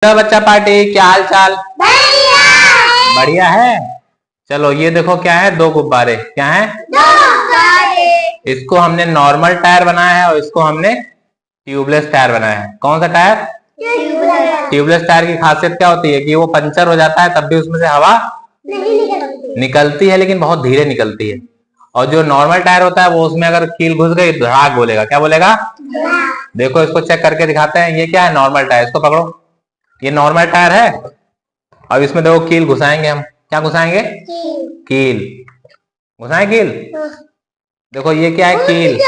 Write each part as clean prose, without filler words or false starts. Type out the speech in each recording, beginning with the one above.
Hello बच्चा party, क्या हाल चाल? बढ़िया है। चलो ये देखो क्या है, दो गुब्बारे। क्या है? दो गुब्बारे। इसको हमने नॉर्मल टायर बनाया है और इसको हमने ट्यूबलेस टायर बनाया है। कौन सा टायर? ट्यूबलेस टायर की खासियत क्या होती है कि वो पंचर हो जाता है तब भी उसमें से हवा नहीं निकलती है, लेकिन बहुत धीरे निकलती है। और जो नॉर्मल टायर होता है वो उसमें अगर कील घुस गई धड़ाक बोलेगा। क्या बोलेगा? देखो इसको चेक करके दिखाते हैं। ये क्या है? Normal tyre. इसको पकड़ो, ये नॉर्मल टायर है। अब इसमें देखो कील घुसाएंगे हम। क्या घुसाएंगे? कील घुसाएं। कील देखो ये क्या है? कील।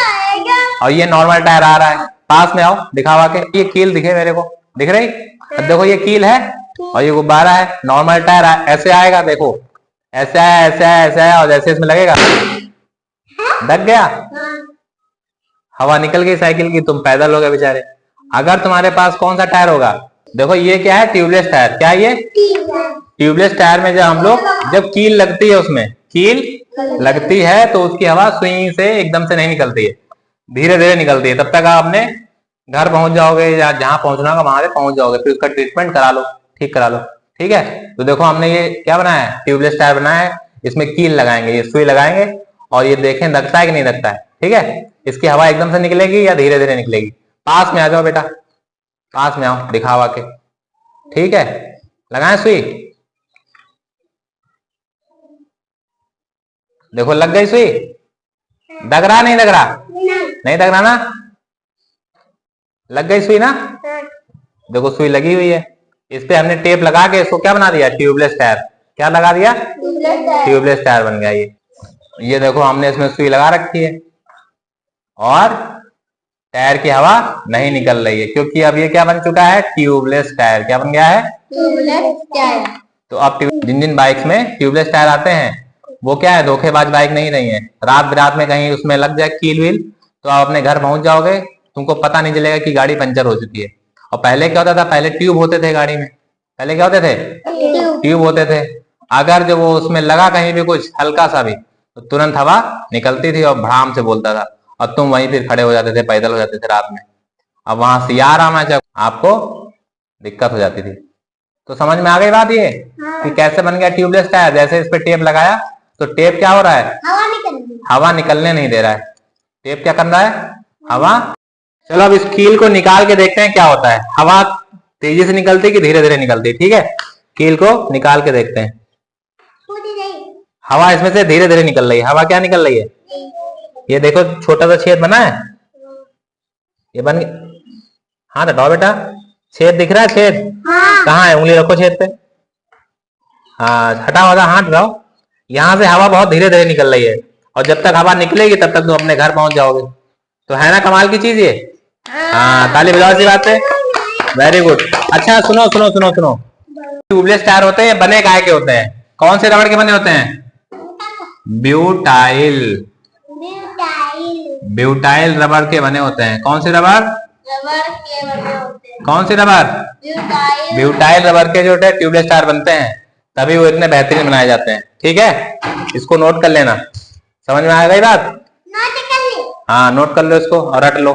और ये नॉर्मल टायर आ रहा है। पास में आओ, दिखावा के। ये कील दिखे मेरे को? दिख रही? अब देखो ये कील है और ये गुब्बारा है। नॉर्मल टायर ऐसे आएगा, देखो ऐसे आया, ऐसे आया, ऐसे आया, और जैसे इसमें लगेगा दब गया, हवा निकल गई साइकिल की, तुम पैदल हो गए बेचारे। अगर तुम्हारे पास कौन सा टायर होगा? देखो ये क्या है? Tubeless tyre. क्या है ये? ट्यूबलेस टायर में जब हम लोग जब कील लगती है, उसमें कील लगती है तो उसकी हवा सुई से एकदम से नहीं निकलती है, धीरे धीरे निकलती है। तब तक आप अपने घर पहुंच जाओगे या जहां पहुंचना होगा वहां से पहुंच जाओगे। फिर उसका ट्रीटमेंट करा लो, ठीक करा लो। ठीक है, तो देखो हमने ये क्या बनाया है? ट्यूबलेस टायर बनाया है। इसमें कील लगाएंगे, ये सुई लगाएंगे और ये देखें लगता है कि नहीं लगता है। ठीक है, इसकी हवा एकदम से निकलेगी या धीरे धीरे निकलेगी? पास में आ जाओ बेटा, पास में आओ, दिखावा के। ठीक है, लगाएं सुई। देखो लग गई सुई। दग रहा नहीं? दग रहा नहीं? दग रहा ना? लग गई सुई ना? देखो सुई लगी हुई है। इस पे हमने टेप लगा के इसको क्या बना दिया? Tubeless tyre. क्या लगा दिया? ट्यूबलेस टायर बन गया ये देखो हमने इसमें सुई लगा रखी है और टायर की हवा नहीं निकल रही है, क्योंकि अब ये क्या बन चुका है? Tubeless tyre. क्या बन गया है? Tubeless tyre. तो अब जिन जिन बाइक्स में ट्यूबलेस टायर आते हैं वो क्या है? धोखेबाज बाइक नहीं रही है। रात बिरात में कहीं उसमें लग जाए कील व्हील तो आप अपने घर पहुंच जाओगे, तुमको पता नहीं चलेगा कि गाड़ी पंचर हो चुकी है। और पहले क्या होता था? पहले ट्यूब होते थे गाड़ी में। पहले क्या होते थे? ट्यूब होते थे। अगर जो वो उसमें लगा कहीं भी कुछ हल्का सा भी तो तुरंत हवा निकलती थी और भड़ाम से बोलता था और तुम वहीं फिर खड़े हो जाते थे, पैदल हो जाते थे रात में। अब वहां से यार आना चाहिए, आपको दिक्कत हो जाती थी। तो समझ में आ गई बात ये कि कैसे बन गया ट्यूबलेस टायर? जैसे इस पे टेप लगाया तो टेप क्या हो रहा है? हवा निकलने नहीं दे रहा है। टेप क्या कर रहा है? हवा। चलो अब इस कील को निकाल के देखते हैं क्या होता है। हवा तेजी से निकलती है कि धीरे धीरे निकलती है? ठीक है, कील को निकाल के देखते हैं। हवा इसमें से धीरे धीरे निकल रही है। हवा क्या निकल रही है? ये देखो छोटा सा छेद बना है, ये बन गया। हाँ हटाओ बेटा, छेद दिख रहा है? छेद कहाँ है? उंगली रखो छेद पे। हाँ हटाओ, हाथ हटाओ। यहाँ से हवा बहुत धीरे धीरे निकल रही है और जब तक हवा निकलेगी तब तक तुम अपने घर पहुंच जाओगे। तो है ना कमाल की चीज ये? हाँ, ताली बजाओ सी बात है। Very good. अच्छा सुनो सुनो सुनो सुनो, ट्यूबलेस टायर होते हैं, बने काय के होते हैं? कौन से रबड़ के बने होते हैं? ब्यूटाइल। ब्यूटाइल रबड़ के बने होते हैं। कौन से रबड़? कौन से रबड़? ब्यूटाइल रबड़ के जो है ट्यूबलेस टायर बनते हैं, तभी वो इतने बेहतरीन बनाए जाते हैं। ठीक है, इसको नोट कर लेना। समझ में आ गई बात? हाँ नोट कर लो इसको और रट लो।